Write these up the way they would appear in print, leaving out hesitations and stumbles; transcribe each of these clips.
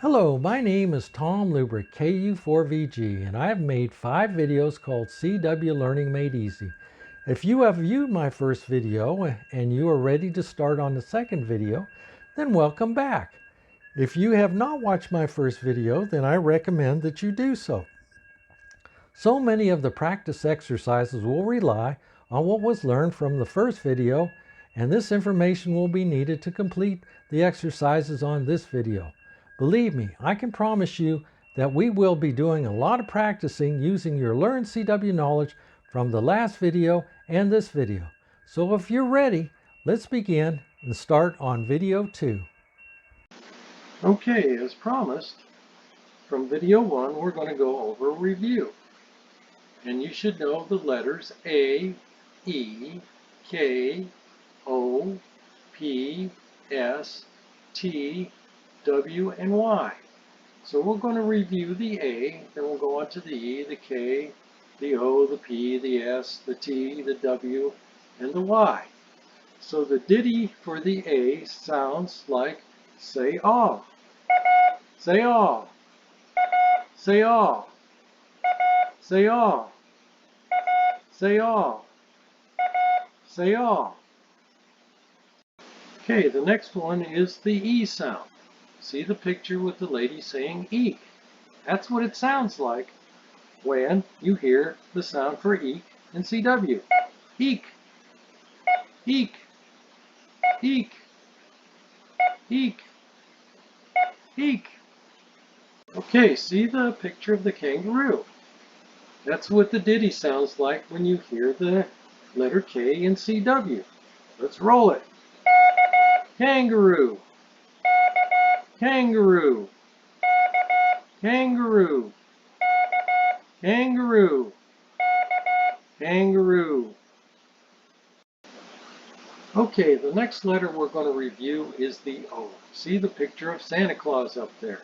Hello, my name is Tom Lubrick, KU4VG, and I have made 5 videos called CW Learning Made Easy. If you have viewed my first video and you are ready to start on the second video, then welcome back. If you have not watched my first video, then I recommend that you do so. So many of the practice exercises will rely on what was learned from the first video, and this information will be needed to complete the exercises on this video. Believe me, I can promise you that we will be doing a lot of practicing using your learned CW knowledge from the last video and this video. So if you're ready, let's begin and start on video 2. Okay, as promised, from video 1 we're going to go over a review. And you should know the letters A, E, K, O, P, S, T, W, and Y. So we're going to review the A, then we'll go on to the E, the K, the O, the P, the S, the T, the W, and the Y. So the ditty for the A sounds like say ah, say ah, say ah, say ah, say ah, say ah. Okay, the next one is the E sound. See the picture with the lady saying eek. That's what it sounds like when you hear the sound for eek in CW. Eek, eek, eek, eek, eek. Okay, see the picture of the kangaroo. That's what the ditty sounds like when you hear the letter K in CW. Let's roll it. Kangaroo, kangaroo, kangaroo, kangaroo, kangaroo. Okay, the next letter we're going to review is the O. See the picture of Santa Claus up there.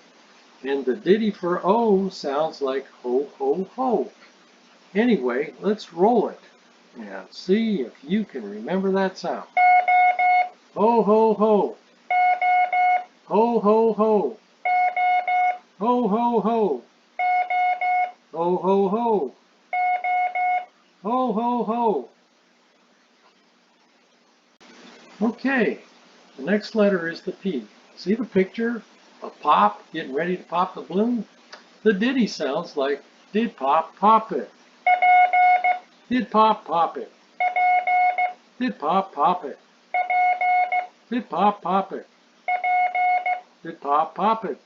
And the ditty for O sounds like ho, ho, ho. Anyway, let's roll it and see if you can remember that sound. Ho, ho, ho. Ho, ho, ho. Ho, ho, ho. Ho, ho, ho. Ho, ho, ho. Okay, the next letter is the P. See the picture of Pop getting ready to pop the balloon? The ditty sounds like did Pop pop it? Did Pop pop it? Did Pop pop it? Did Pop pop it? Did Pop pop it?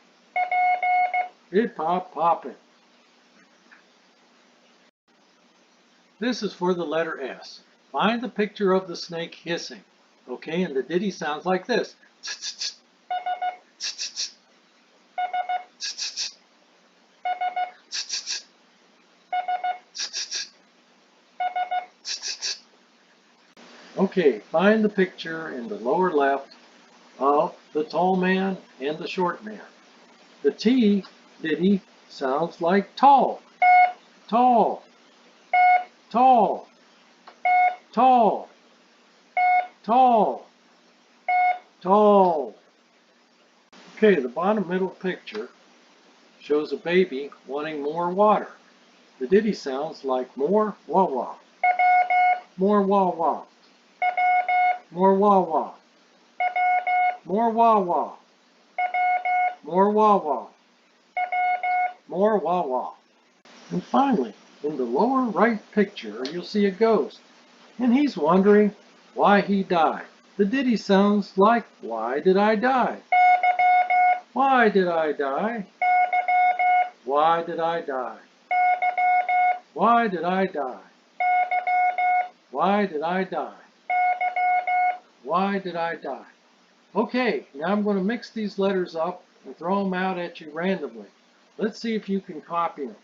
Did Pop pop it? This is for the letter S. Find the picture of the snake hissing. Okay, and the ditty sounds like this. Okay, find the picture in the lower left of the tall man and the short man. The T ditty sounds like tall, tall, tall, tall, tall, tall. Okay, the bottom middle picture shows a baby wanting more water. The ditty sounds like more wah wah, more wah wah, more wah wah, more wah wah, more wah wah, more wah wah. And finally, in the lower right picture, you'll see a ghost, and he's wondering why he died. The ditty sounds like, why did I die? Why did I die? Why did I die? Why did I die? Why did I die? Why did I die? Okay, now I'm going to mix these letters up and throw them out at you randomly. Let's see if you can copy them.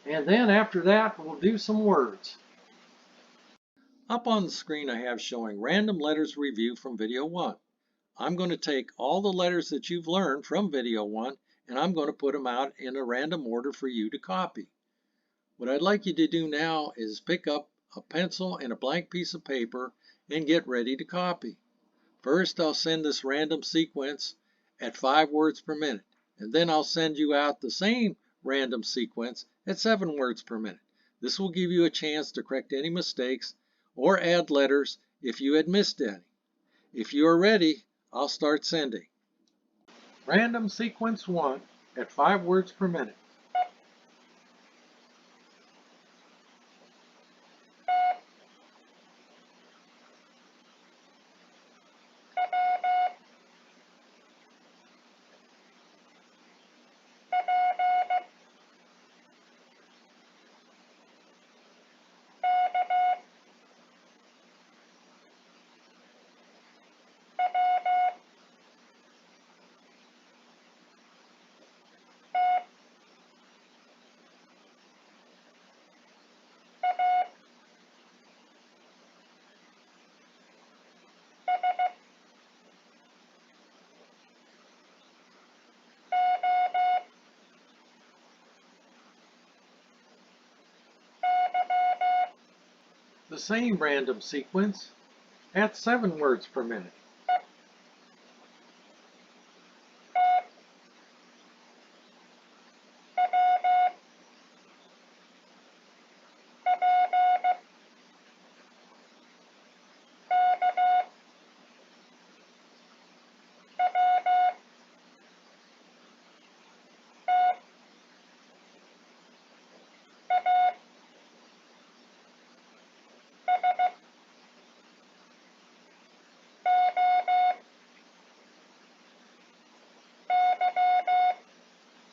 And then after that, we'll do some words. Up on the screen I have showing random letters review from video 1. I'm going to take all the letters that you've learned from video 1 and I'm going to put them out in a random order for you to copy. What I'd like you to do now is pick up a pencil and a blank piece of paper and get ready to copy. First, I'll send this random sequence at 5 words per minute, and then I'll send you out the same random sequence at 7 words per minute. This will give you a chance to correct any mistakes or add letters if you had missed any. If you are ready, I'll start sending. Random sequence 1 at 5 words per minute. The same random sequence at 7 words per minute.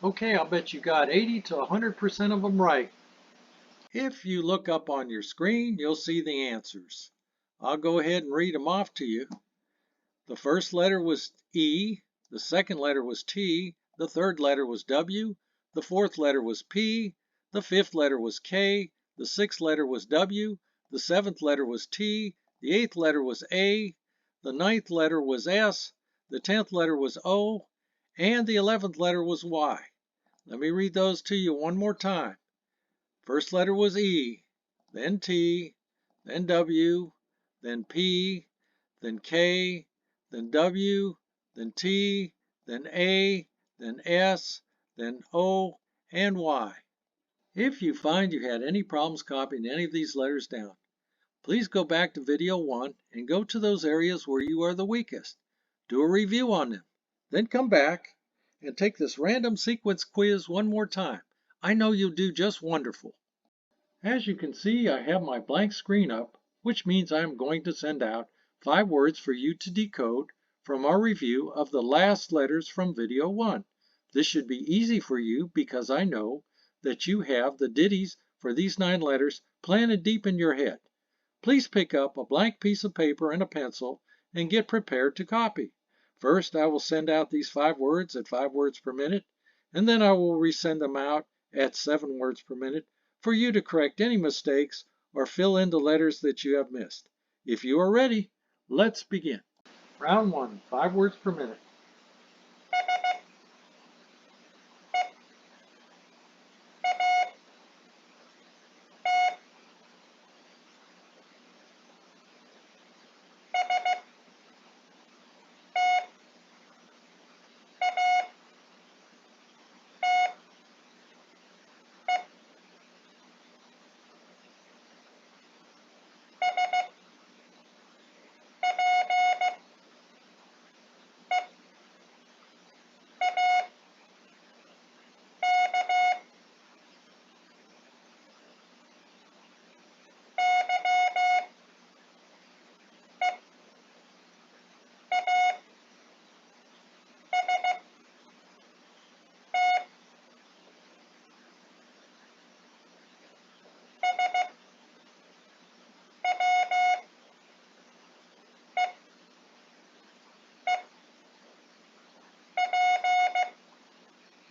Okay, I'll bet you got 80 to 100% of them right. If you look up on your screen, you'll see the answers. I'll go ahead and read them off to you. The first letter was E, the second letter was T, the third letter was W, the fourth letter was P, the fifth letter was K, the sixth letter was W, the seventh letter was T, the eighth letter was A, the ninth letter was S, the 10th letter was O, and the 11th letter was Y. Let me read those to you one more time. First letter was E, then T, then W, then P, then K, then W, then T, then A, then S, then O, and Y. If you find you had any problems copying any of these letters down, please go back to video 1 and go to those areas where you are the weakest. Do a review on them. Then come back and take this random sequence quiz one more time. I know you'll do just wonderful. As you can see, I have my blank screen up, which means I am going to send out 5 words for you to decode from our review of the last letters from video 1. This should be easy for you because I know that you have the ditties for these 9 letters planted deep in your head. Please pick up a blank piece of paper and a pencil and get prepared to copy. First, I will send out these 5 words at 5 words per minute, and then I will resend them out at 7 words per minute for you to correct any mistakes or fill in the letters that you have missed. If you are ready, let's begin. Round 1, 5 words per minute.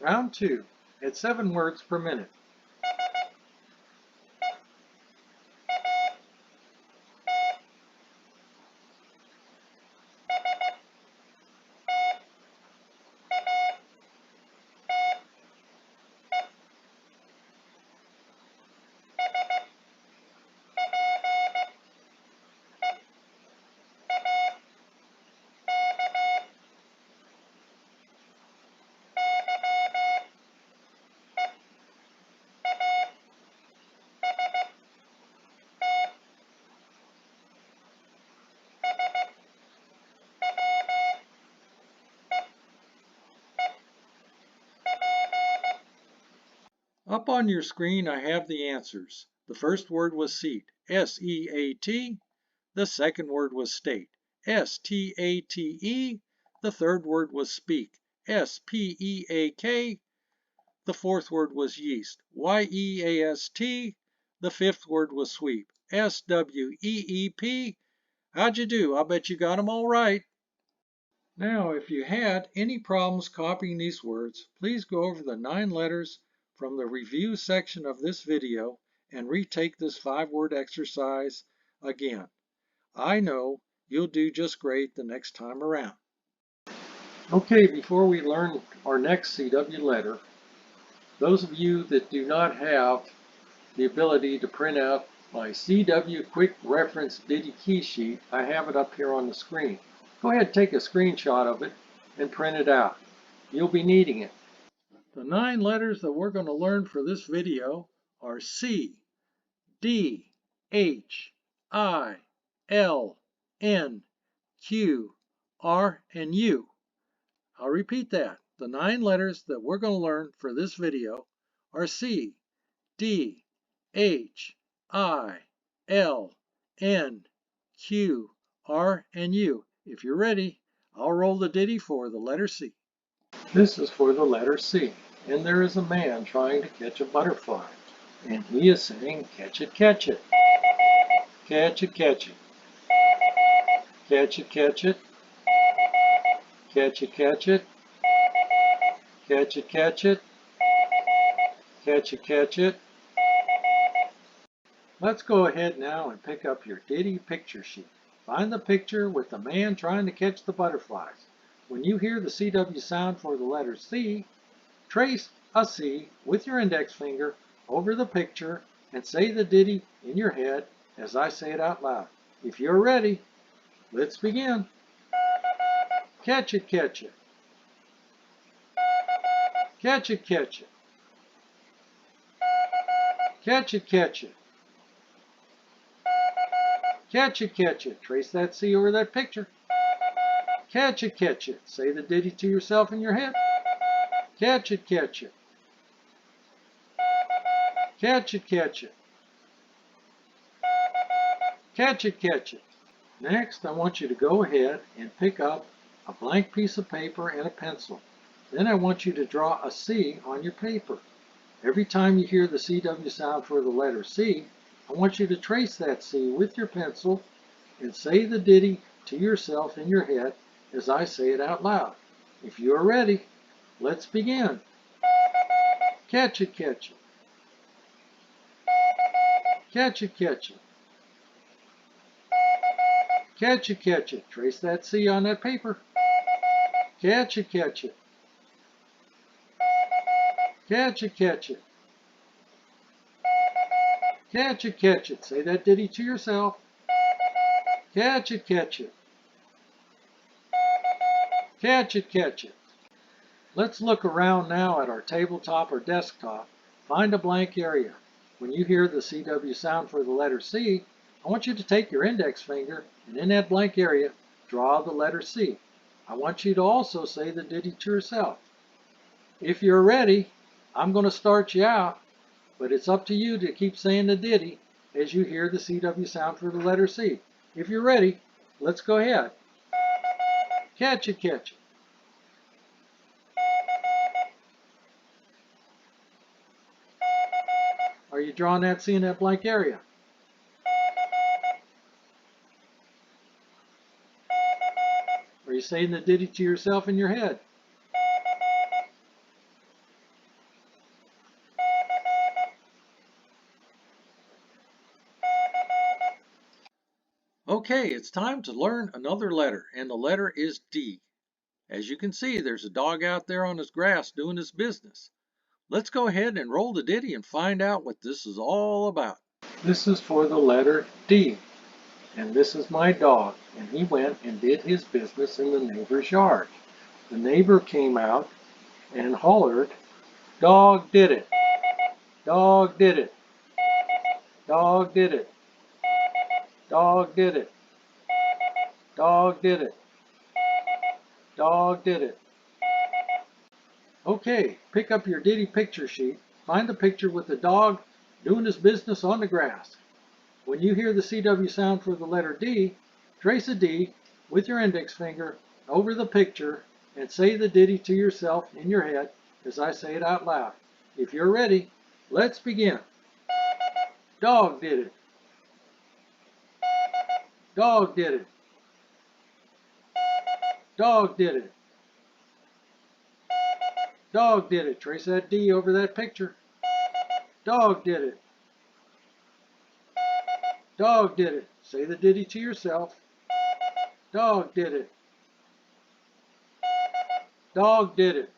Round 2, at 7 words per minute. Up on your screen I have the answers. The first word was seat, S-E-A-T. The second word was state, S-T-A-T-E. The third word was speak, S-P-E-A-K. The fourth word was yeast, Y-E-A-S-T. The fifth word was sweep, S-W-E-E-P. How'd you do? I bet you got them all right. Now, if you had any problems copying these words, please go over the 9 letters from the review section of this video and retake this 5-word exercise again. I know you'll do just great the next time around. Okay, before we learn our next CW letter, those of you that do not have the ability to print out my CW Quick Reference Ditty key sheet, I have it up here on the screen. Go ahead and take a screenshot of it and print it out. You'll be needing it. The 9 letters that we're going to learn for this video are C, D, H, I, L, N, Q, R, and U. I'll repeat that. The 9 letters that we're going to learn for this video are C, D, H, I, L, N, Q, R, and U. If you're ready, I'll roll the ditty for the letter C. This is for the letter C, and there is a man trying to catch a butterfly, and he is saying, catch it, catch it. Catch it, catch it. Catch it, catch it. Catch it, catch it. Catch it, catch it. Catch it, catch it. Let's go ahead now and pick up your ditty picture sheet. Find the picture with the man trying to catch the butterflies. When you hear the CW sound for the letter C, trace a C with your index finger over the picture and say the ditty in your head as I say it out loud. If you're ready, let's begin. Catch it, catch it. Catch it, catch it. Catch it, catch it. Catch it, catch it. Trace that C over that picture. Catch it, catch it. Say the ditty to yourself in your head. Catch it, catch it. Catch it, catch it. Catch it, catch it. Next, I want you to go ahead and pick up a blank piece of paper and a pencil. Then I want you to draw a C on your paper. Every time you hear the CW sound for the letter C, I want you to trace that C with your pencil and say the ditty to yourself in your head as I say it out loud. If you are ready, let's begin. Catch it, catch it. Catch it, catch it. Catch it, catch it. Trace that C on that paper. Catch it, catch it. Catch it, catch it. Catch it, catch it. Say that ditty to yourself. Catch it, catch it. Catch it, catch it. Let's look around now at our tabletop or desktop. Find a blank area. When you hear the CW sound for the letter C, I want you to take your index finger and in that blank area, draw the letter C. I want you to also say the ditty to yourself. If you're ready, I'm going to start you out, but it's up to you to keep saying the ditty as you hear the CW sound for the letter C. If you're ready, let's go ahead. Catch it, catch it. Are you drawing that C in that blank area? Are you saying the ditty to yourself in your head? Okay, it's time to learn another letter, and the letter is D. As you can see, there's a dog out there on his grass doing his business. Let's go ahead and roll the ditty and find out what this is all about. This is for the letter D, and this is my dog, and he went and did his business in the neighbor's yard. The neighbor came out and hollered, "Dog did it! Dog did it! Dog did it! Dog did it! Dog did it! Dog did it!" Okay, pick up your ditty picture sheet find the picture with the dog doing his business on the grass. When you hear the CW sound for the letter D, trace a D with your index finger over the picture and say the ditty to yourself in your head as I say it out loud. If you're ready, let's begin. Dog did it. Dog did it. Dog did it. Dog did it. Trace that D over that picture. Dog did it. Dog did it. Say the ditty to yourself. Dog did it. Dog did it.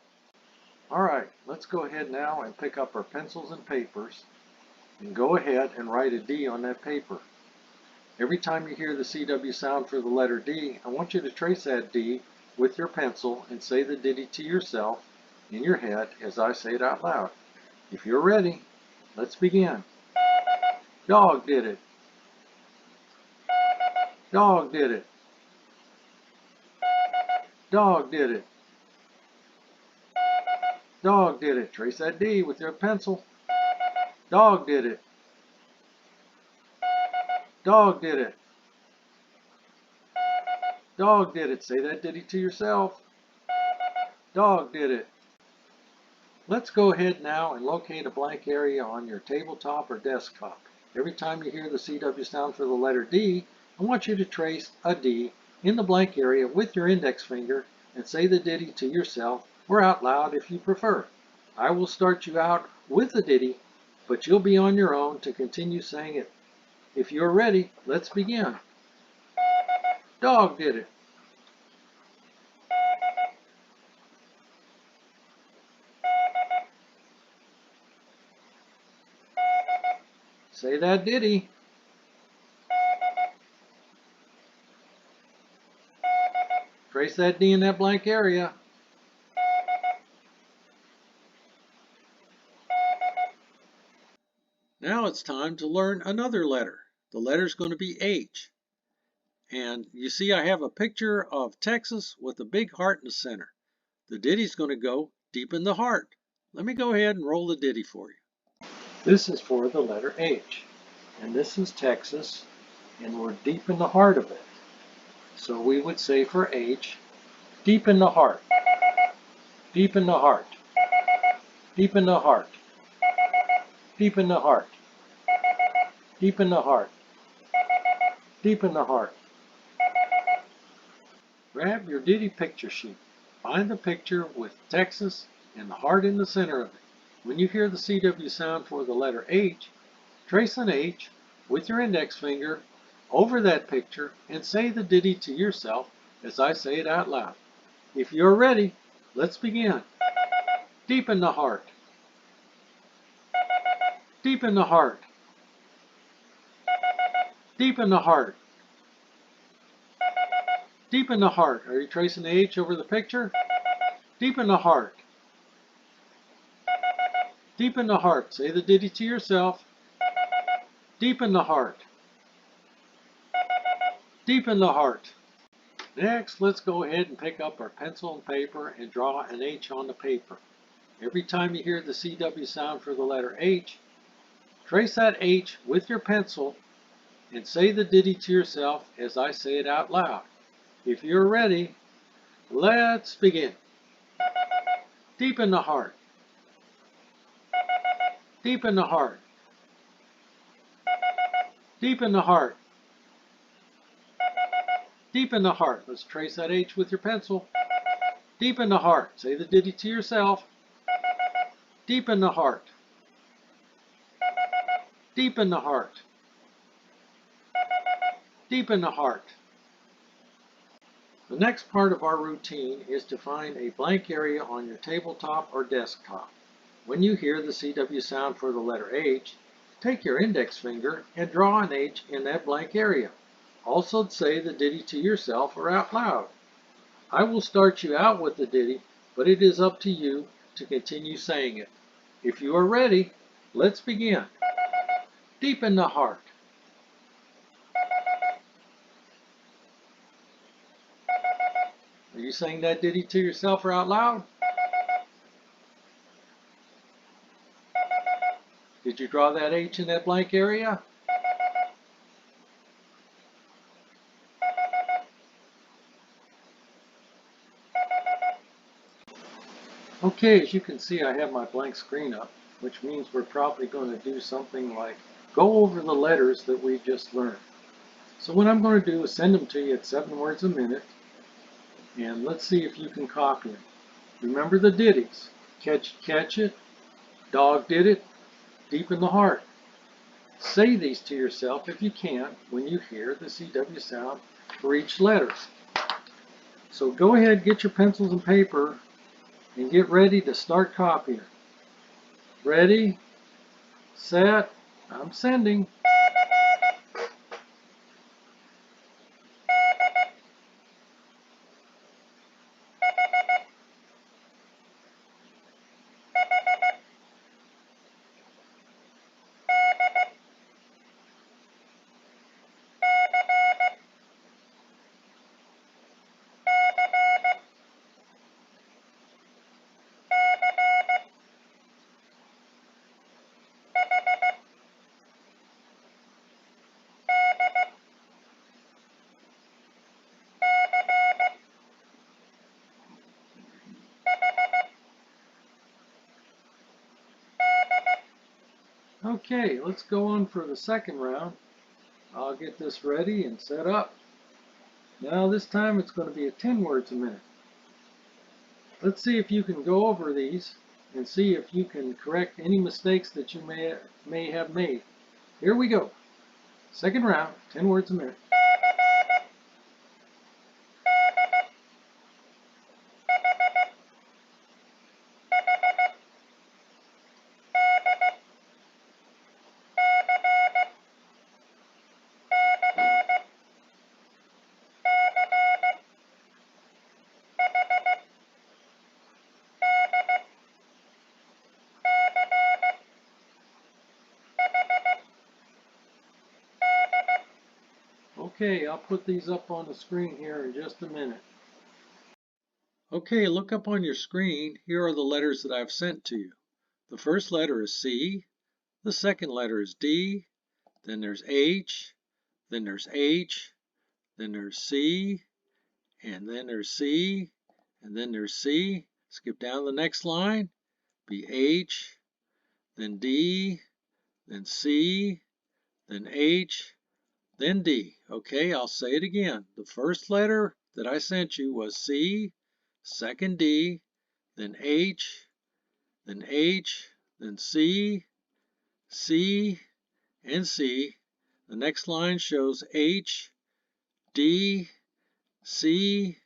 All right, let's go ahead now and pick up our pencils and papers and go ahead and write a D on that paper. Every time you hear the CW sound for the letter D, I want you to trace that D with your pencil and say the ditty to yourself in your head as I say it out loud. If you're ready, let's begin. Dog did it. Dog did it. Dog did it. Dog did it. Trace that D with your pencil. Dog did it. Dog did it. Dog did it. Say that ditty to yourself. Dog did it. Let's go ahead now and locate a blank area on your tabletop or desktop. Every time you hear the CW sound for the letter D, I want you to trace a D in the blank area with your index finger and say the ditty to yourself or out loud if you prefer. I will start you out with the ditty, but you'll be on your own to continue saying it. If you're ready, let's begin. Dog did it. Say that ditty. Trace that D in that blank area. Now it's time to learn another letter. The letter's going to be H. And you see I have a picture of Texas with a big heart in the center. The ditty's going to go deep in the heart. Let me go ahead and roll the ditty for you. This is for the letter H. And this is Texas, and we're deep in the heart of it. So we would say for H, deep in the heart. Deep in the heart. Deep in the heart. Deep in the heart. Deep in the heart. Deep in the heart. Grab your ditty picture sheet. Find the picture with Texas and the heart in the center of it. When you hear the CW sound for the letter H, trace an H with your index finger over that picture and say the ditty to yourself as I say it out loud. If you're ready, let's begin. Deep in the heart. Deep in the heart. Deep in the heart. Deep in the heart. Are you tracing the H over the picture? Deep in the heart. Deep in the heart. Say the ditty to yourself. Deep in the heart. Deep in the heart. Next, let's go ahead and pick up our pencil and paper and draw an H on the paper. Every time you hear the CW sound for the letter H, trace that H with your pencil and say the ditty to yourself as I say it out loud. If you're ready, let's begin. Deep in the heart. Deep in the heart. Deep in the heart. Deep in the heart. Let's trace that H with your pencil. Deep in the heart. Say the ditty to yourself. Deep in the heart. Deep in the heart. Deep in the heart. The next part of our routine is to find a blank area on your tabletop or desktop. When you hear the CW sound for the letter H, take your index finger and draw an H in that blank area. Also say the ditty to yourself or out loud. I will start you out with the ditty, but it is up to you to continue saying it. If you are ready, let's begin. Deep in the heart. Are you saying that ditty to yourself or out loud? Did you draw that H in that blank area? Okay, as you can see, I have my blank screen up, which means we're probably going to do something like go over the letters that we just learned. So what I'm going to do is send them to you at 7 words a minute, and let's see if you can copy them. Remember the ditties. Catch it, dog did it, deep in the heart. Say these to yourself if you can when you hear the CW sound for each letter. So go ahead, get your pencils and paper, and get ready to start copying. Ready, set, I'm sending. Okay, let's go on for the second round. I'll get this ready and set up. Now this time it's going to be at 10 words a minute. Let's see if you can go over these and see if you can correct any mistakes that you may have made. Here we go. Second round, 10 words a minute. Okay, I'll put these up on the screen here in just a minute. Okay, look up on your screen. Here are the letters that I've sent to you. The first letter is C, the second letter is D, then there's H, then there's H, then there's C, and then there's C, and then there's C. Skip down the next line, be H, then D, then C, then H, then D. Okay, I'll say it again. The first letter that I sent you was C, second D, then H, then H, then C, C, and C. The next line shows H, D, C,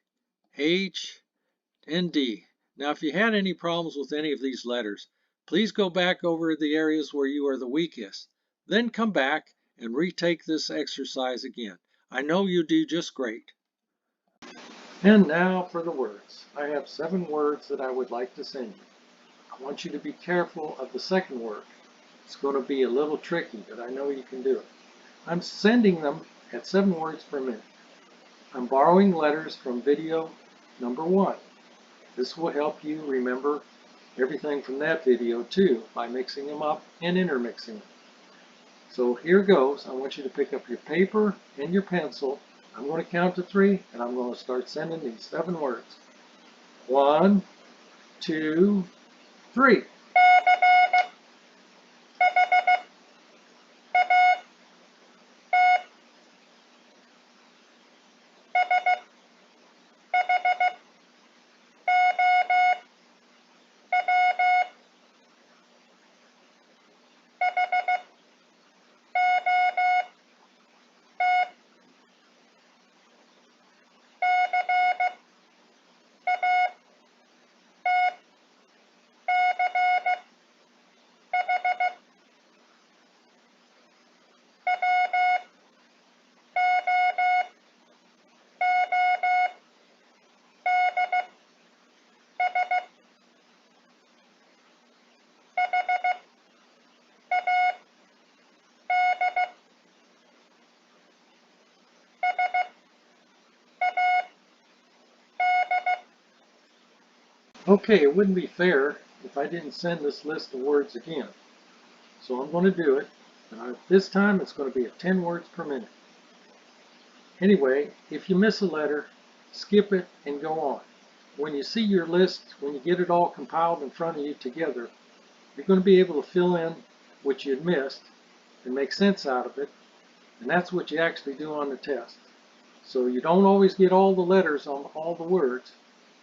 H, and D. Now, if you had any problems with any of these letters, please go back over the areas where you are the weakest. Then come back and retake this exercise again. I know you do just great. And now for the words. I have 7 words that I would like to send you. I want you to be careful of the second word. It's going to be a little tricky, but I know you can do it. I'm sending them at 7 words per minute. I'm borrowing letters from video number 1. This will help you remember everything from that video too by mixing them up and intermixing them. So here goes. I want you to pick up your paper and your pencil. I'm going to count to 3 and I'm going to start sending these 7 words. 1, 2, 3. Okay, it wouldn't be fair if I didn't send this list of words again. So I'm going to do it. This time it's going to be at 10 words per minute. Anyway, if you miss a letter, skip it and go on. When you see your list, when you get it all compiled in front of you together, you're going to be able to fill in what you had missed and make sense out of it. And that's what you actually do on the test. So you don't always get all the letters on all the words.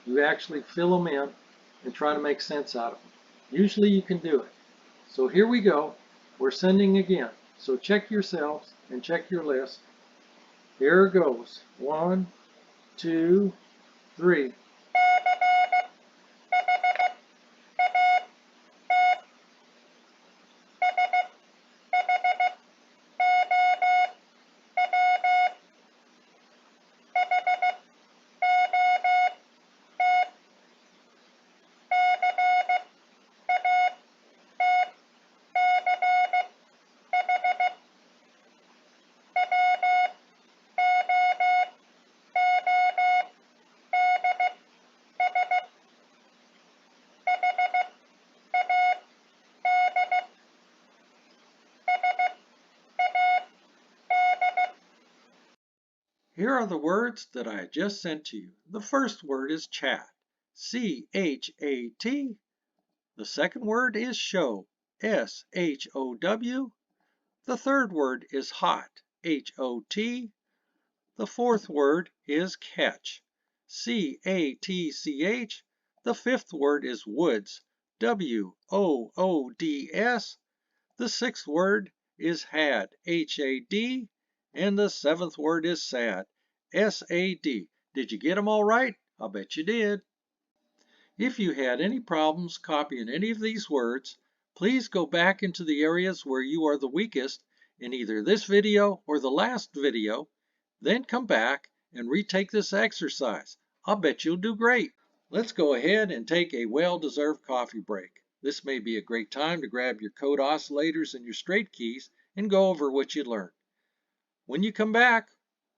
You actually fill them in and try to make sense out of them. Usually you can do it. So here we go. We're sending again. So check yourselves and check your list. Here it goes. 1, 2, 3. Here are the words that I just sent to you. The first word is chat, C-H-A-T. The second word is show, S-H-O-W. The third word is hot, H-O-T. The fourth word is catch, C-A-T-C-H. The fifth word is woods, W-O-O-D-S. The sixth word is had, H-A-D. And the seventh word is sad, S-A-D. Did you get them all right? I'll bet you did. If you had any problems copying any of these words, please go back into the areas where you are the weakest in either this video or the last video, then come back and retake this exercise. I'll bet you'll do great. Let's go ahead and take a well-deserved coffee break. This may be a great time to grab your code oscillators and your straight keys and go over what you learned. When you come back,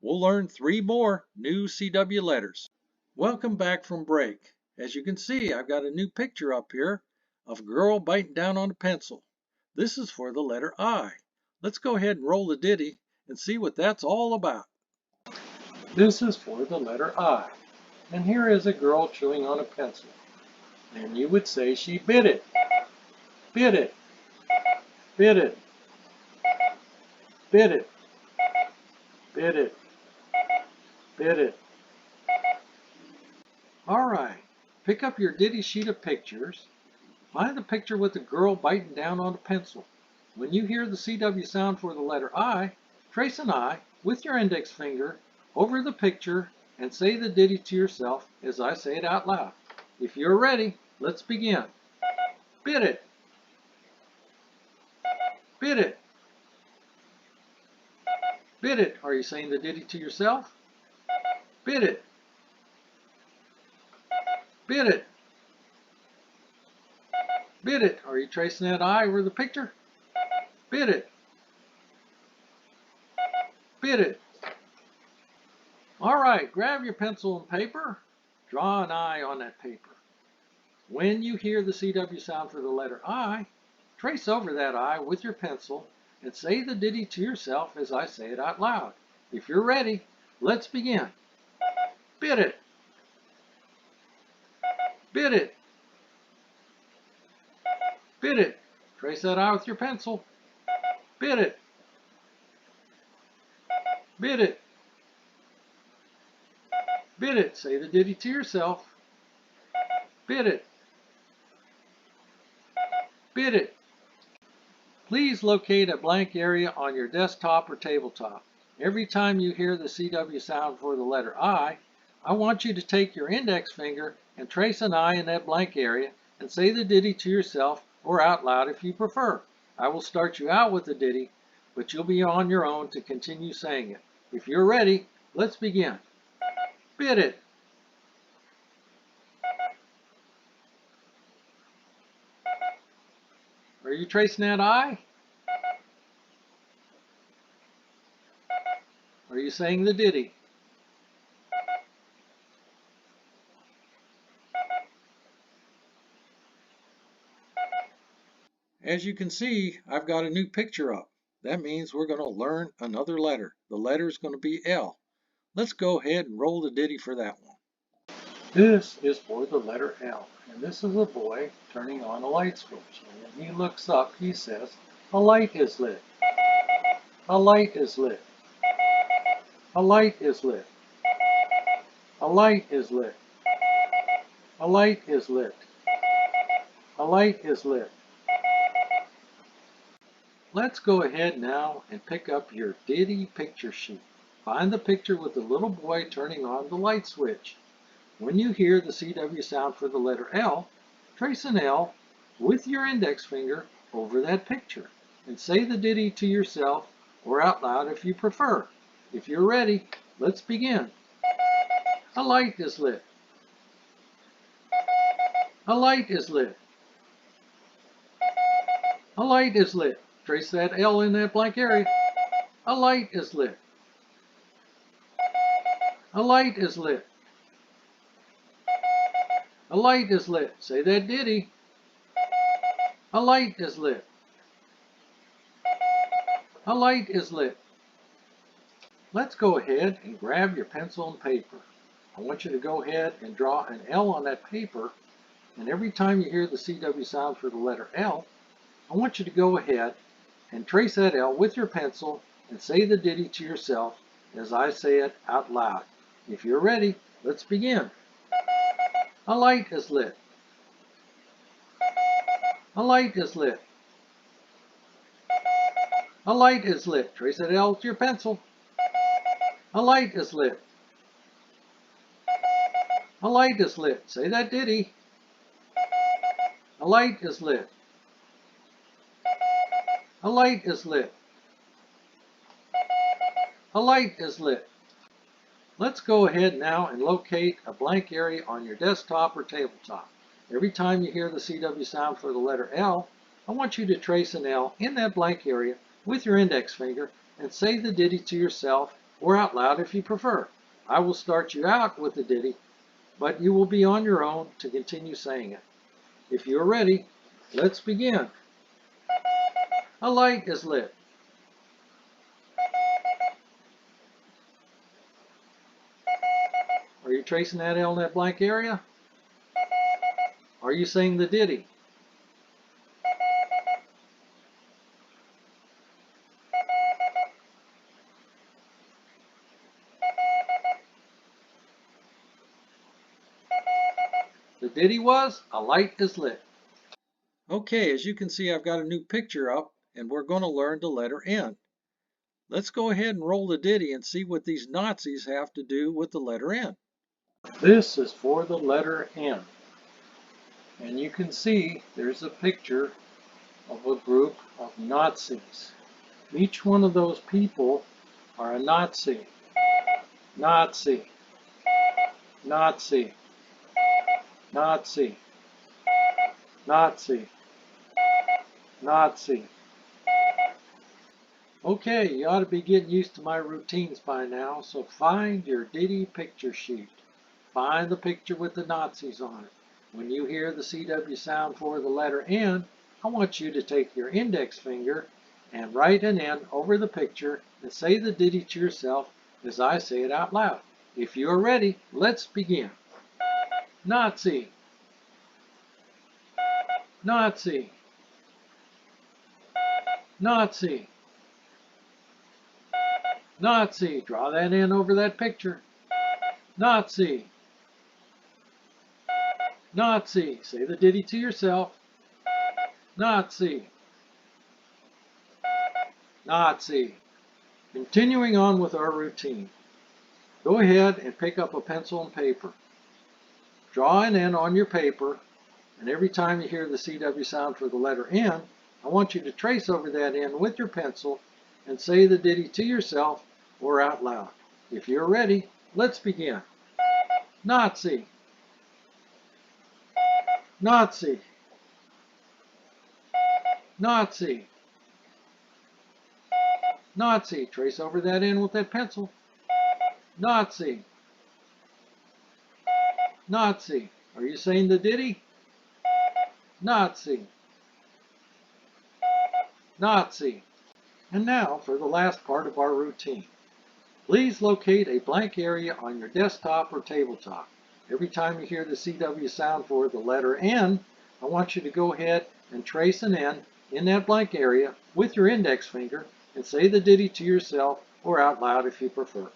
we'll learn 3 more new CW letters. Welcome back from break. As you can see, I've got a new picture up here of a girl biting down on a pencil. This is for the letter I. Let's go ahead and roll the ditty and see what that's all about. This is for the letter I. And here is a girl chewing on a pencil. And you would say she bit it. Bit it. Bit it. Bit it. Bit it. Bit it. All right. Pick up your ditty sheet of pictures. Find the picture with the girl biting down on a pencil. When you hear the CW sound for the letter I, trace an I with your index finger over the picture and say the ditty to yourself as I say it out loud. If you're ready, let's begin. Bit it. Bit it. Bit it. Are you saying the ditty to yourself? Bit it. Bit it. Bit it. Are you tracing that I over the picture? Bit it. Bit it. All right, grab your pencil and paper. Draw an I on that paper. When you hear the CW sound for the letter I, trace over that I with your pencil and say the ditty to yourself as I say it out loud. If you're ready, let's begin. Bit it. Bit it. Bit it. Trace that I with your pencil. Bit it. Bit it. Bit it. Say the ditty to yourself. Bit it. Bit it. Please locate a blank area on your desktop or tabletop. Every time you hear the CW sound for the letter I want you to take your index finger and trace an I in that blank area and say the ditty to yourself or out loud if you prefer. I will start you out with the ditty, but you'll be on your own to continue saying it. If you're ready, let's begin. Bit it. Are you tracing that I? Are you saying the ditty? as you can see, I've got a new picture up. That means we're going to learn another letter. The letter is going to be L. Let's go ahead and roll the ditty for that one. This is for the letter L, and this is a boy turning on a light switch. And when he looks up, he says, "A light is lit. A light is lit. A light is lit. A light is lit. A light is lit. A light is lit." Let's go ahead now and pick up your ditty picture sheet. Find the picture with the little boy turning on the light switch. When you hear the CW sound for the letter L, trace an L with your index finger over that picture and say the ditty to yourself or out loud if you prefer. If you're ready, let's begin. A light is lit. A light is lit. A light is lit. Trace that L in that blank area. A light is lit. A light is lit. A light is lit. Say that ditty. A light is lit. A light is lit. Let's go ahead and grab your pencil and paper. I want you to go ahead and draw an L on that paper, and every time you hear the CW sound for the letter L, I want you to go ahead and trace that L with your pencil and say the ditty to yourself as I say it out loud. If you're ready, let's begin. A light is lit. A light is lit. A light is lit. Trace that L with your pencil. A light is lit. A light is lit. Say that ditty. A light is lit. A light is lit. A light is lit. Let's go ahead now and locate a blank area on your desktop or tabletop. Every time you hear the CW sound for the letter L, I want you to trace an L in that blank area with your index finger and say the ditty to yourself or out loud if you prefer. I will start you out with the ditty, but you will be on your own to continue saying it. If you're ready, let's begin. A light is lit. Are you tracing that L in that blank area? Are you saying the ditty? The ditty was, a light is lit. Okay, as you can see, I've got a new picture up, and we're going to learn the letter N. Let's go ahead and roll the ditty and see what these Nazis have to do with the letter N. This is for the letter N. And you can see there's a picture of a group of Nazis. Each one of those people are a Nazi. Nazi. Nazi. Nazi. Nazi. Nazi. Okay, you ought to be getting used to my routines by now, so find your ditty picture sheet. Find the picture with the Nazis on it. When you hear the CW sound for the letter N, I want you to take your index finger and write an N over the picture and say the ditty to yourself as I say it out loud. If you are ready, let's begin. Nazi. Nazi. Nazi. Nazi. Draw that N over that picture. Nazi. Nazi. Say the ditty to yourself. Nazi. Nazi. Continuing on with our routine. Go ahead and pick up a pencil and paper. Draw an N on your paper, and every time you hear the CW sound for the letter N, I want you to trace over that N with your pencil and say the ditty to yourself or out loud. If you're ready, let's begin. Nazi. Nazi. Nazi. Nazi. Trace over that N with that pencil. Nazi. Nazi. Are you saying the ditty? Nazi. Nazi. And now for the last part of our routine. Please locate a blank area on your desktop or tabletop. Every time you hear the CW sound for the letter N, I want you to go ahead and trace an N in that blank area with your index finger and say the ditty to yourself or out loud if you prefer.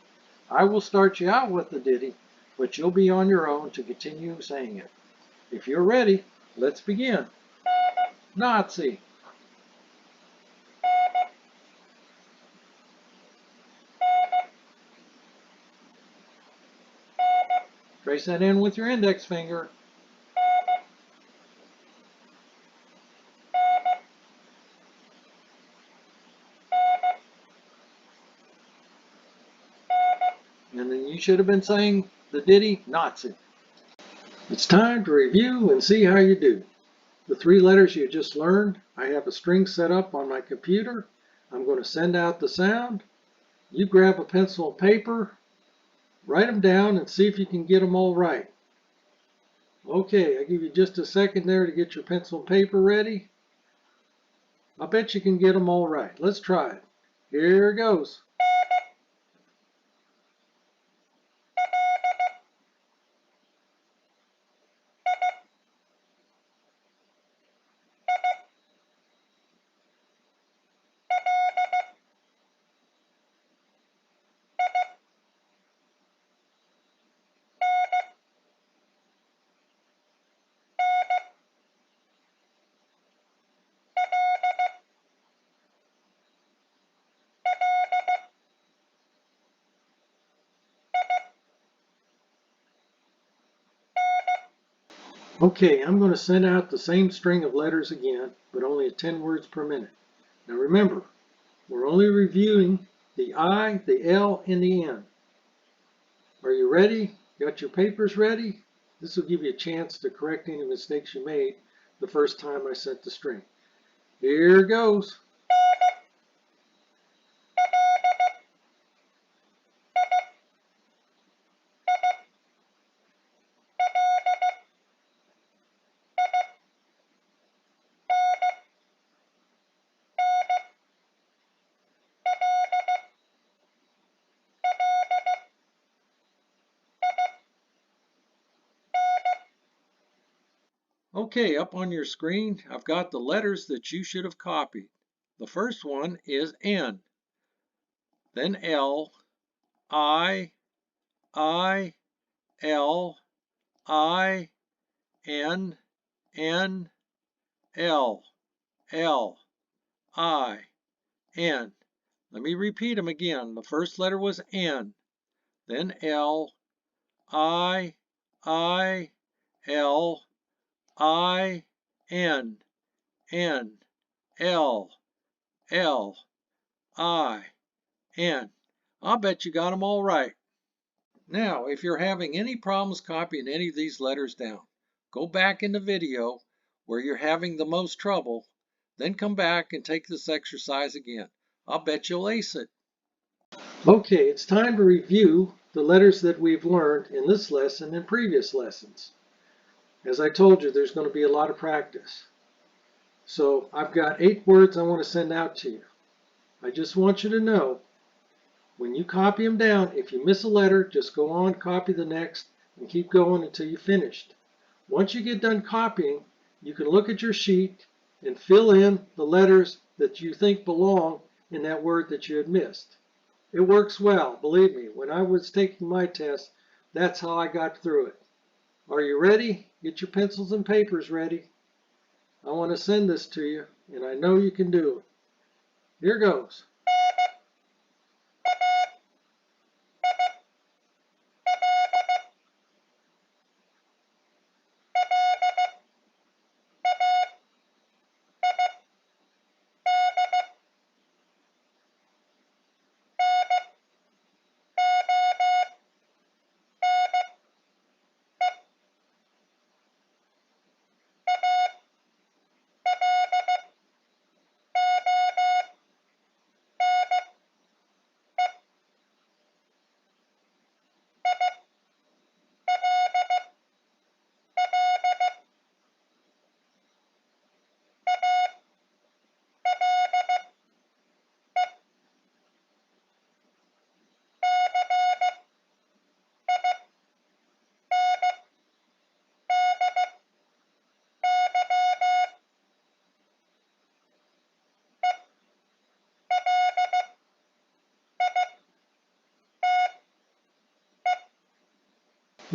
I will start you out with the ditty, but you'll be on your own to continue saying it. If you're ready, let's begin. Nazi. Trace that in with your index finger. And then you should have been saying the ditty Nazi. It's time to review and see how you do. The three letters you just learned, I have a string set up on my computer. I'm going to send out the sound. You grab a pencil and paper, write them down and see if you can get them all right. Okay, I give you just a second there to get your pencil and paper ready. I bet you can get them all right. Let's try it. Here goes. Okay, I'm going to send out the same string of letters again, but only at 10 words per minute. Now remember, we're only reviewing the I, the L, and the N. Are you ready? Got your papers ready? This will give you a chance to correct any mistakes you made the first time I sent the string. Here goes. Okay, up on your screen, I've got the letters that you should have copied. The first one is N, then L, I, L, I, N, N, L, L, I, N. Let me repeat them again. The first letter was N, then L, I, L, I, N, N, L, L, I, N. I'll bet you got them all right. Now, if you're having any problems copying any of these letters down, go back in the video where you're having the most trouble, then come back and take this exercise again. I'll bet you'll ace it. Okay, it's time to review the letters that we've learned in this lesson and previous lessons. As I told you, there's going to be a lot of practice. So I've got 8 words I want to send out to you. I just want you to know, when you copy them down, if you miss a letter, just go on, copy the next, and keep going until you're finished. Once you get done copying, you can look at your sheet and fill in the letters that you think belong in that word that you had missed. It works well, believe me. When I was taking my test, that's how I got through it. Are you ready? Get your pencils and papers ready. I want to send this to you, and I know you can do it. Here goes.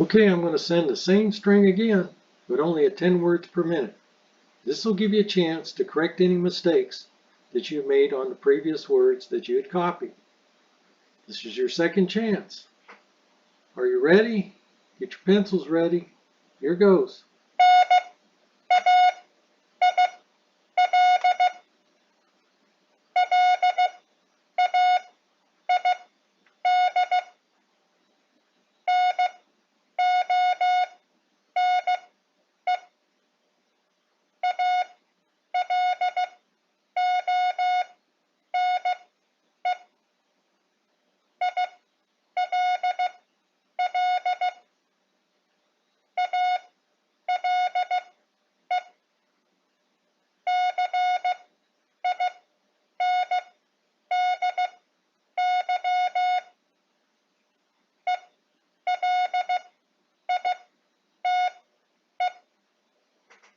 Okay, I'm going to send the same string again, but only at 10 words per minute. This will give you a chance to correct any mistakes that you made on the previous words that you had copied. This is your second chance. Are you ready? Get your pencils ready. Here goes.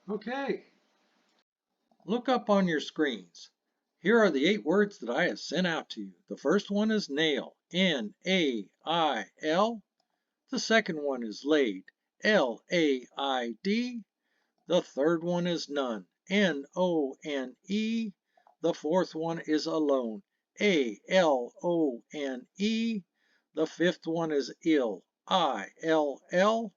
Okay, look up on your screens. Here are the 8 words that I have sent out to you. The first one is nail, N-A-I-L. The second one is laid, L-A-I-D. The third one is none, N-O-N-E. The fourth one is alone, A-L-O-N-E. The fifth one is ill, I-L-L.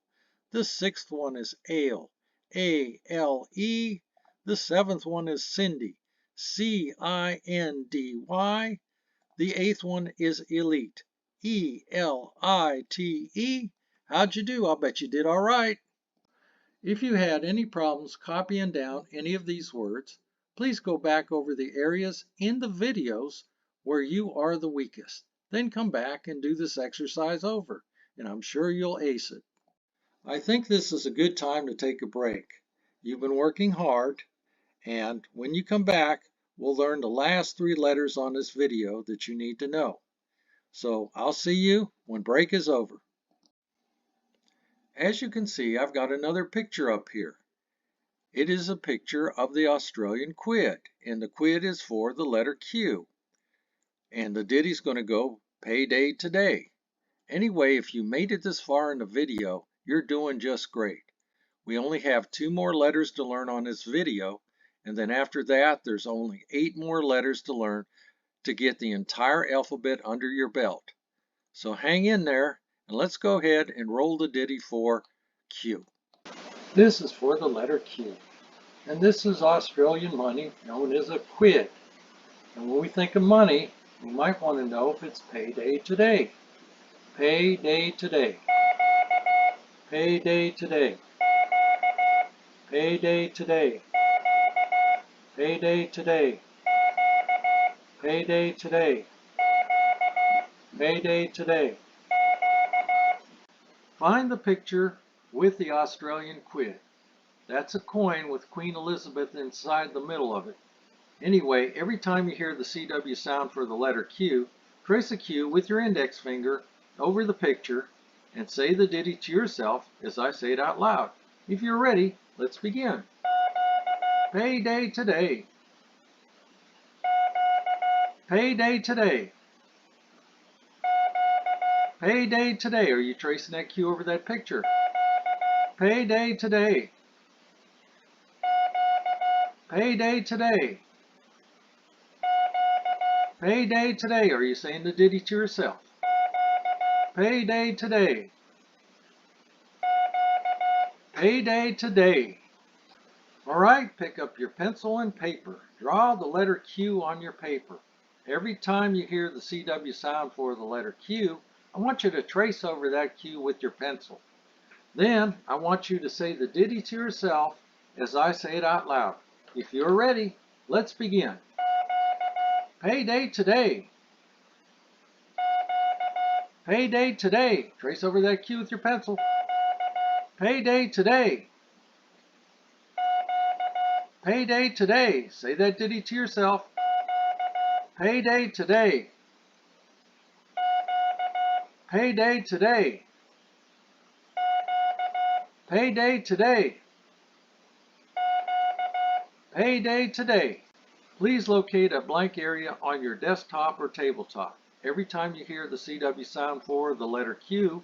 The sixth one is ale, A-L-E. The seventh one is Cindy, C-I-N-D-Y. The eighth one is elite, E-L-I-T-E. How'd you do? I'll bet you did all right. If you had any problems copying down any of these words, please go back over the areas in the videos where you are the weakest. Then come back and do this exercise over, and I'm sure you'll ace it. I think this is a good time to take a break. You've been working hard, and when you come back, we'll learn the last 3 letters on this video that you need to know. So I'll see you when break is over. As you can see, I've got another picture up here. It is a picture of the Australian quid, and the quid is for the letter Q. And the ditty's going to go payday today. Anyway, if you made it this far in the video, you're doing just great. We only have 2 more letters to learn on this video, and then after that, there's only 8 more letters to learn to get the entire alphabet under your belt. So hang in there, and let's go ahead and roll the ditty for Q. This is for the letter Q. And this is Australian money known as a quid. And when we think of money, we might want to know if it's payday today. Payday today. Payday today. Payday today. Payday today. Payday today. Payday today. Find the picture with the Australian quid. That's a coin with Queen Elizabeth inside the middle of it. Anyway, every time you hear the CW sound for the letter Q, trace a Q with your index finger over the picture and say the ditty to yourself as I say it out loud. If you're ready, let's begin. Payday today. Payday today. Payday today. Are you tracing that Q over that picture? Payday today. Payday today. Payday today. Are you saying the ditty to yourself? Payday today. Payday today. All right, pick up your pencil and paper. Draw the letter Q on your paper. Every time you hear the CW sound for the letter Q, I want you to trace over that Q with your pencil. Then I want you to say the ditty to yourself as I say it out loud. If you're ready, let's begin. Payday today. Payday today. Trace over that Q with your pencil. Payday today. Payday today. Say that ditty to yourself. Payday today. Payday today. Payday today. Payday today. Please locate a blank area on your desktop or tabletop. Every time you hear the CW sound for the letter Q,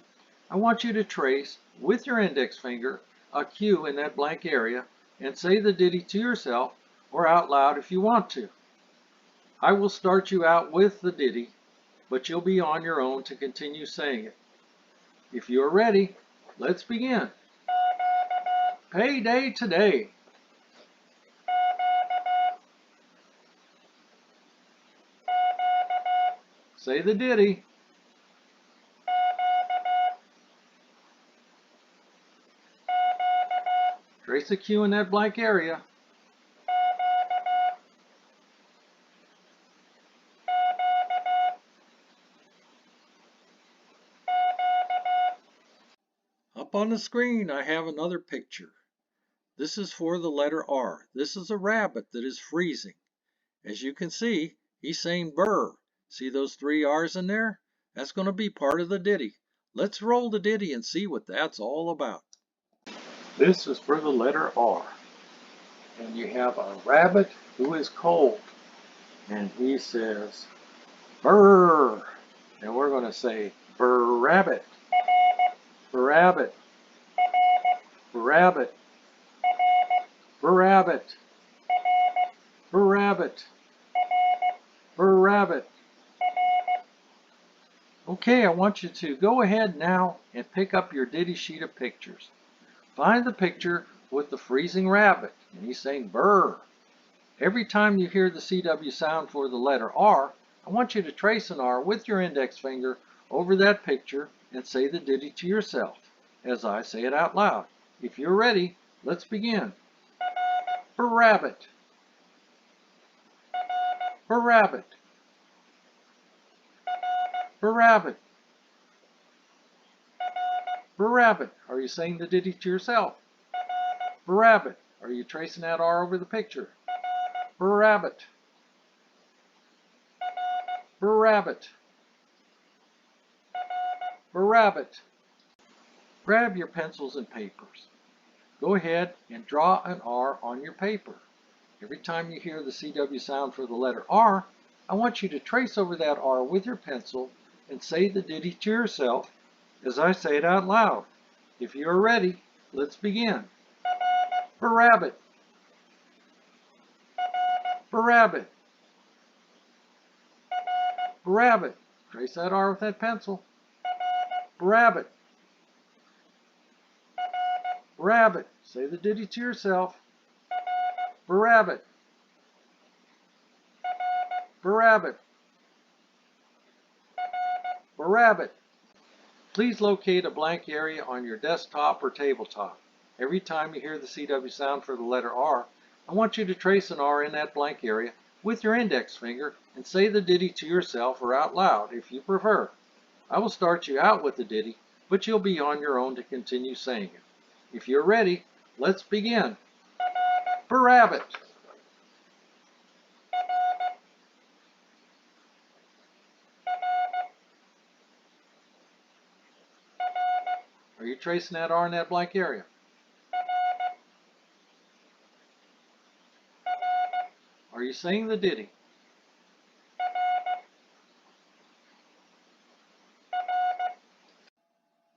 I want you to trace with your index finger a Q in that blank area and say the ditty to yourself or out loud if you want to. I will start you out with the ditty, but you'll be on your own to continue saying it. If you are ready, let's begin. Payday today. Say the ditty. Trace a Q in that blank area. Up on the screen, I have another picture. This is for the letter R. This is a rabbit that is freezing. As you can see, he's saying burr. See those 3 R's in there? That's going to be part of the ditty. Let's roll the ditty and see what that's all about. This is for the letter R. And you have a rabbit who is cold. And he says, burr. And we're going to say, burr rabbit, burr rabbit, burr rabbit, burr rabbit, burr rabbit, burr rabbit. Okay, I want you to go ahead now and pick up your ditty sheet of pictures. Find the picture with the freezing rabbit, and he's saying burr. Every time you hear the CW sound for the letter R, I want you to trace an R with your index finger over that picture and say the ditty to yourself, as I say it out loud. If you're ready, let's begin. Burr rabbit, burr rabbit, burr rabbit, burr rabbit. Are you saying the ditty to yourself? Burr rabbit. Are you tracing that R over the picture? Burr rabbit, burr rabbit, burr rabbit. Grab your pencils and papers. Go ahead and draw an R on your paper. Every time you hear the CW sound for the letter R, I want you to trace over that R with your pencil and say the ditty to yourself as I say it out loud. If you are ready, let's begin. Burr rabbit, burr rabbit, burr rabbit. Trace that R with that pencil. Burr rabbit, burr rabbit. Say the ditty to yourself. Burr rabbit, burr rabbit, burr rabbit. Please locate a blank area on your desktop or tabletop. Every time you hear the CW sound for the letter R, I want you to trace an R in that blank area with your index finger and say the ditty to yourself or out loud if you prefer. I will start you out with the ditty, but you'll be on your own to continue saying it. If you're ready, let's begin. Burr rabbit, are you tracing that R in that blank area? Are you saying the ditty?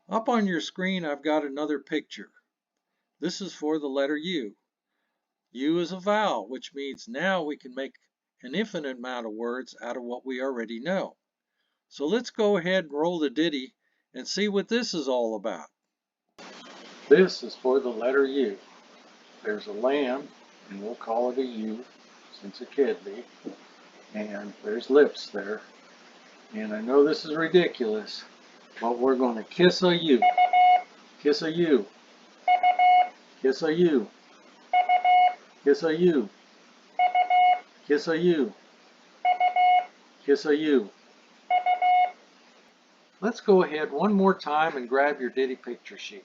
Up on your screen, I've got another picture. This is for the letter U. U is a vowel, which means now we can make an infinite amount of words out of what we already know. So let's go ahead and roll the ditty and see what this is all about. This is for the letter U. There's a lamb, and we'll call it a U since it can be. And there's lips there. And I know this is ridiculous, but we're going to kiss a U. Kiss a U. Kiss a U. Kiss a U. Kiss a U. Kiss a U. Let's go ahead one more time and grab your ditty picture sheet.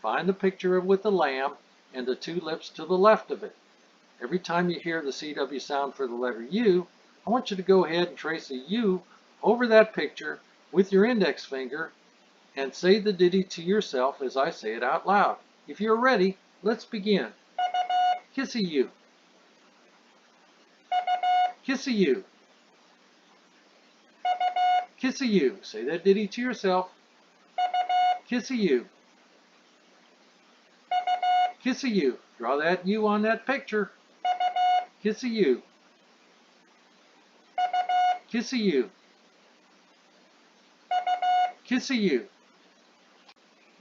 Find the picture with the lamb and the 2 lips to the left of it. Every time you hear the CW sound for the letter U, I want you to go ahead and trace a U over that picture with your index finger and say the ditty to yourself as I say it out loud. If you're ready, let's begin. Kiss a U. Kiss a U. Kiss a U. Say that ditty to yourself. Kissy U. Kissy U. Draw that U on that picture. Kissy U. Kissy U. Kissy U.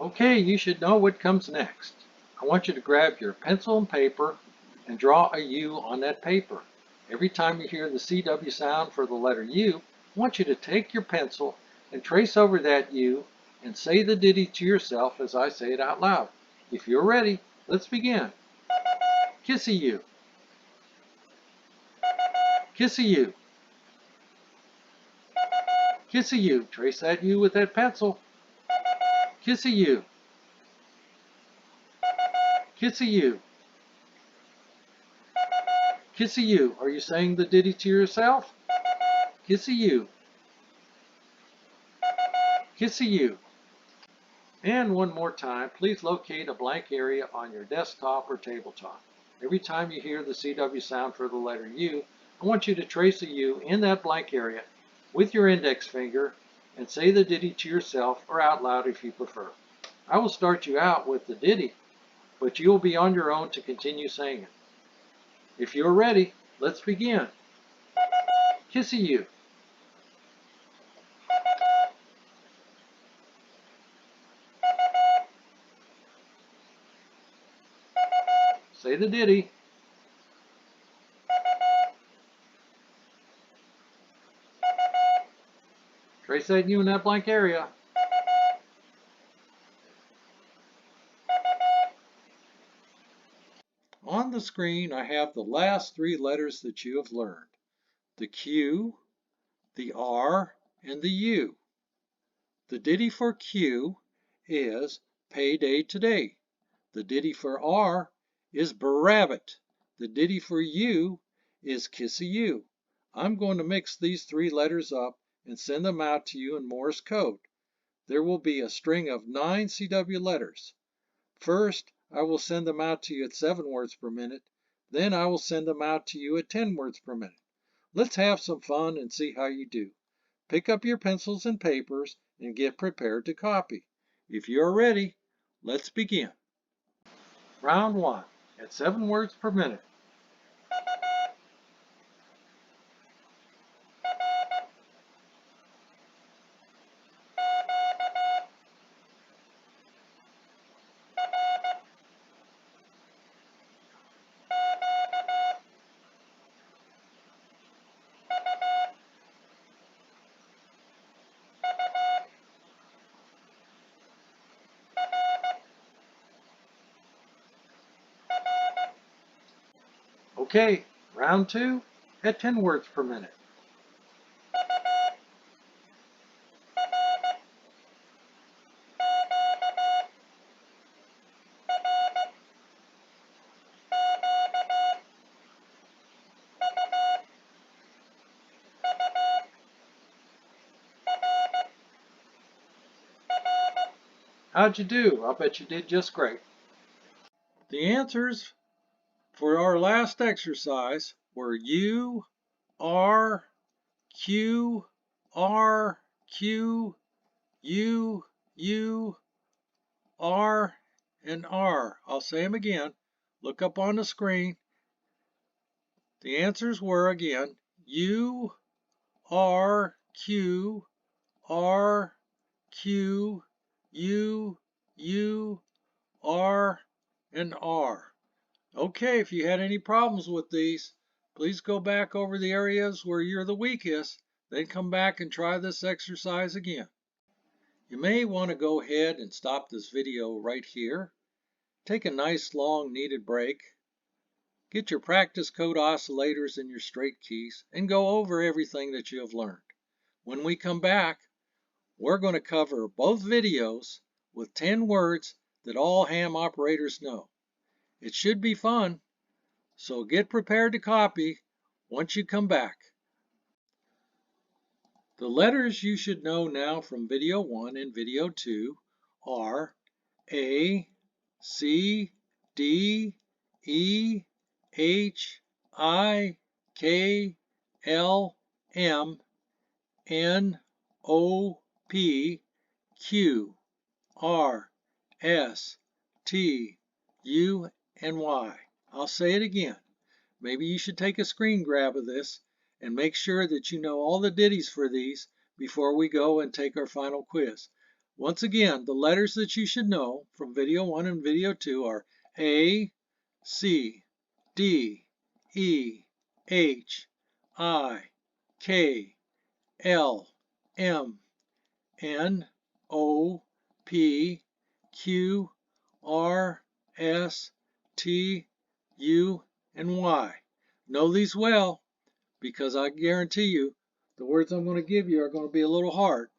Okay, you should know what comes next. I want you to grab your pencil and paper and draw a U on that paper. Every time you hear the CW sound for the letter U, I want you to take your pencil and trace over that U and say the ditty to yourself as I say it out loud. If you're ready, let's begin. Kissy U. Kissy U. Kissy U. Trace that U with that pencil. Kissy U. Kissy U. Kissy U. Are you saying the ditty to yourself? Kissy U. Kissy U. And one more time, please locate a blank area on your desktop or tabletop. Every time you hear the CW sound for the letter U, I want you to trace a U in that blank area with your index finger and say the ditty to yourself or out loud if you prefer. I will start you out with the ditty, but you'll be on your own to continue saying it. If you're ready, let's begin. Kissy U. Say the ditty. Trace that U in that blank area. On the screen, I have the last three letters that you have learned. The Q, the R, and the U. The ditty for Q is Payday Today. The ditty for R is Barabbit. The ditty for U is Kissy U. I'm going to mix these three letters up and send them out to you in Morse code. There will be a string of 9 CW letters. First, I will send them out to you at 7 words per minute. Then I will send them out to you at 10 words per minute. Let's have some fun and see how you do. Pick up your pencils and papers and get prepared to copy. If you're ready, let's begin. Round 1 at 7 words per minute. Okay, round 2 at 10 words per minute. How'd you do? I'll bet you did just great. The answers for our last exercise were U, R, Q, R, Q, U, U, R, and R. I'll say them again. Look up on the screen. The answers were again U, R, Q, R, Q, U, U, R, and R. Okay, if you had any problems with these, please go back over the areas where you're the weakest, then come back and try this exercise again. You may want to go ahead and stop this video right here. Take a nice long needed break. Get your practice code oscillators and your straight keys and go over everything that you have learned. When we come back, we're going to cover both videos with 10 words that all ham operators know. It should be fun, so get prepared to copy once you come back. The letters you should know now from video 1 and video 2 are A, C, D, E, H, I, K, L, M, N, O, P, Q, R, S, T, U, and Y. I'll say it again. Maybe you should take a screen grab of this and make sure that you know all the ditties for these before we go and take our final quiz. Once again, the letters that you should know from video 1 and video 2 are A, C, D, E, H, I, K, L, M, N, O, P, Q, R, S, T, U, and Y. Know these well, because I guarantee you the words I'm going to give you are going to be a little hard.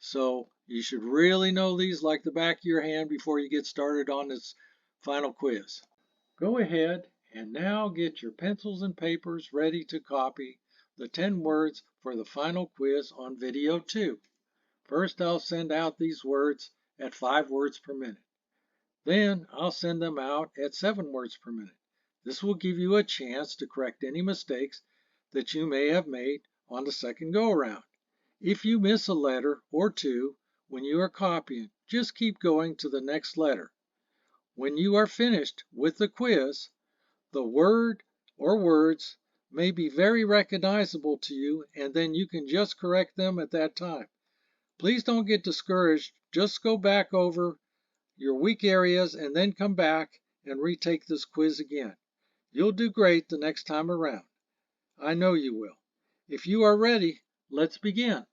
So you should really know these like the back of your hand before you get started on this final quiz. Go ahead and now get your pencils and papers ready to copy the 10 words for the final quiz on video 2. First, I'll send out these words at 5 words per minute. Then I'll send them out at 7 words per minute. This will give you a chance to correct any mistakes that you may have made on the second go-around. If you miss a letter or two when you are copying, just keep going to the next letter. When you are finished with the quiz, the word or words may be very recognizable to you, and then you can just correct them at that time. Please don't get discouraged. Just go back over your weak areas and then come back and retake this quiz again. You'll do great the next time around. I know you will. If you are ready, let's begin.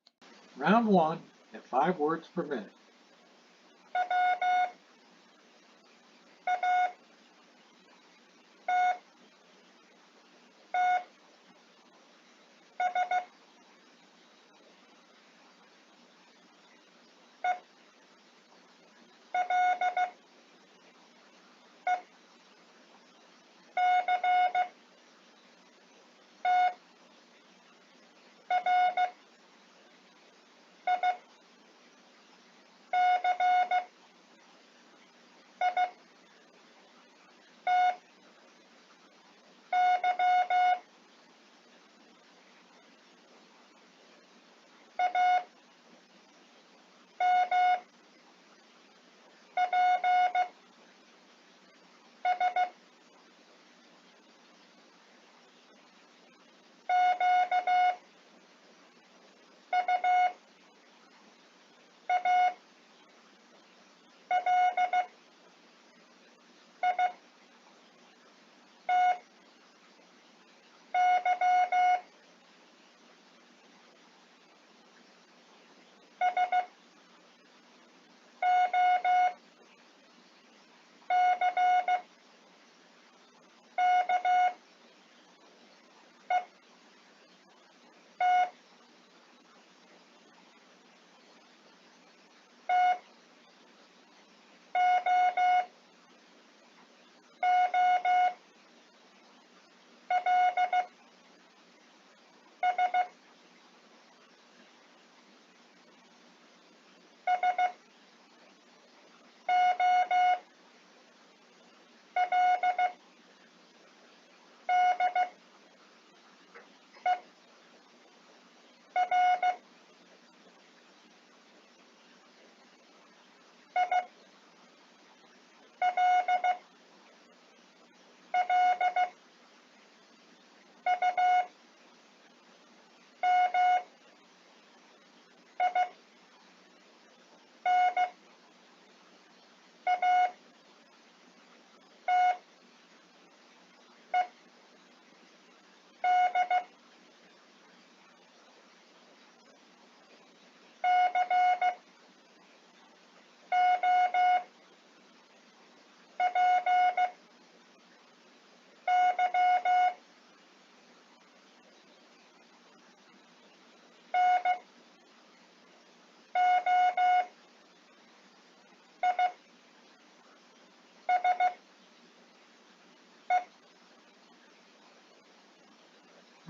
Round 1 at 5 words per minute.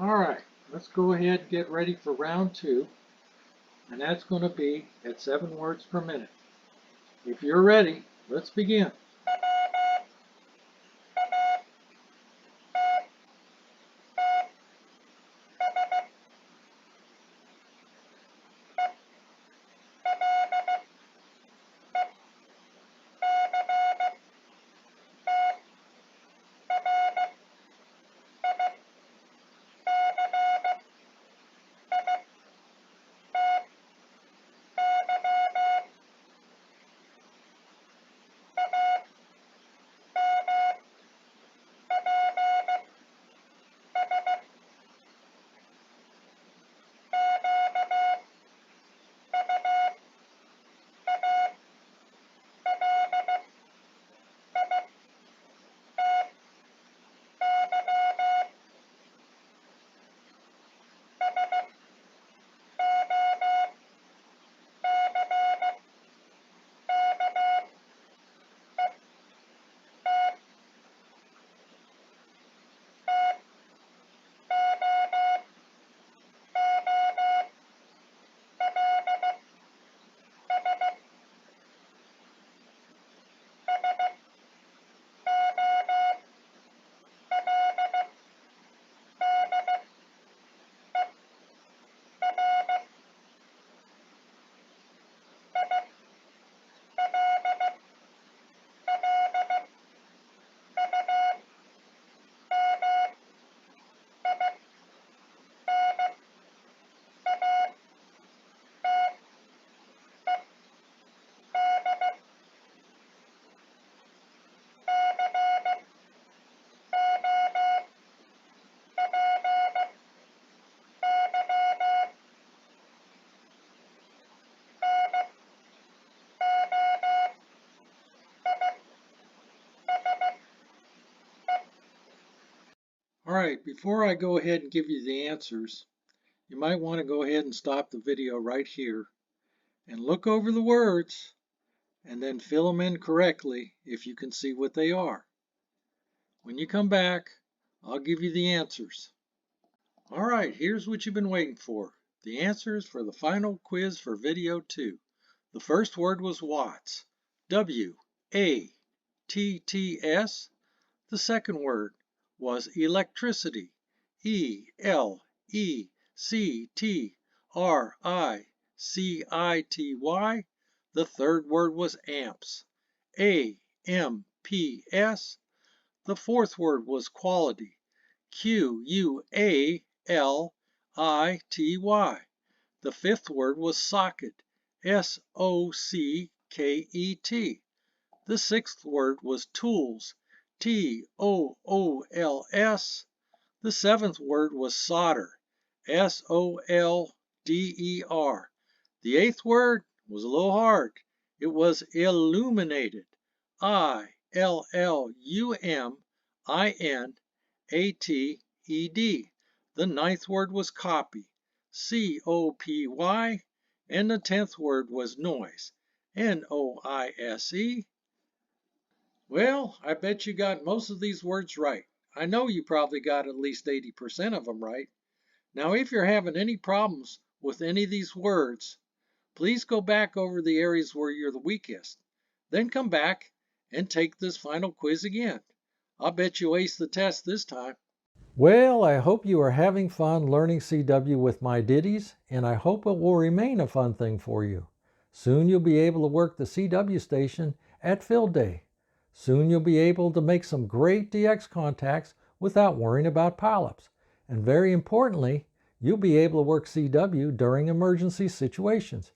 All right, let's go ahead and get ready for round 2, and that's going to be at 7 words per minute. If you're ready, let's begin. All right, before I go ahead and give you the answers, you might want to go ahead and stop the video right here and look over the words and then fill them in correctly if you can see what they are. When you come back, I'll give you the answers. All right, here's what you've been waiting for. The answers for the final quiz for video 2. The first word was watts. W-A-T-T-S. The second word was electricity. E-L-E-C-T-R-I-C-I-T-Y. The third word was amps. A-M-P-S. The fourth word was quality. Q-U-A-L-I-T-Y. The fifth word was socket. S-O-C-K-E-T. The sixth word was tools. T-O-O-L-S. The seventh word was solder. S-O-L-D-E-R. The eighth word was a little hard. It was illuminated. I-L-L-U-M-I-N-A-T-E-D. The ninth word was copy. C-O-P-Y. And the 10th word was noise. N-O-I-S-E. Well, I bet you got most of these words right. I know you probably got at least 80% of them right. Now, if you're having any problems with any of these words, please go back over the areas where you're the weakest. Then come back and take this final quiz again. I'll bet you ace the test this time. Well, I hope you are having fun learning CW with my ditties, and I hope it will remain a fun thing for you. Soon you'll be able to work the CW station at field day. Soon you'll be able to make some great DX contacts without worrying about pileups. And very importantly, you'll be able to work CW during emergency situations.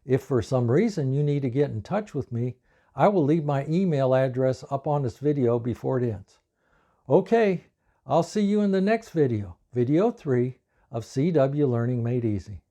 If for some reason you need to get in touch with me, I will leave my email address up on this video before it ends. Okay, I'll see you in the next video, video 3 of CW Learning Made Easy.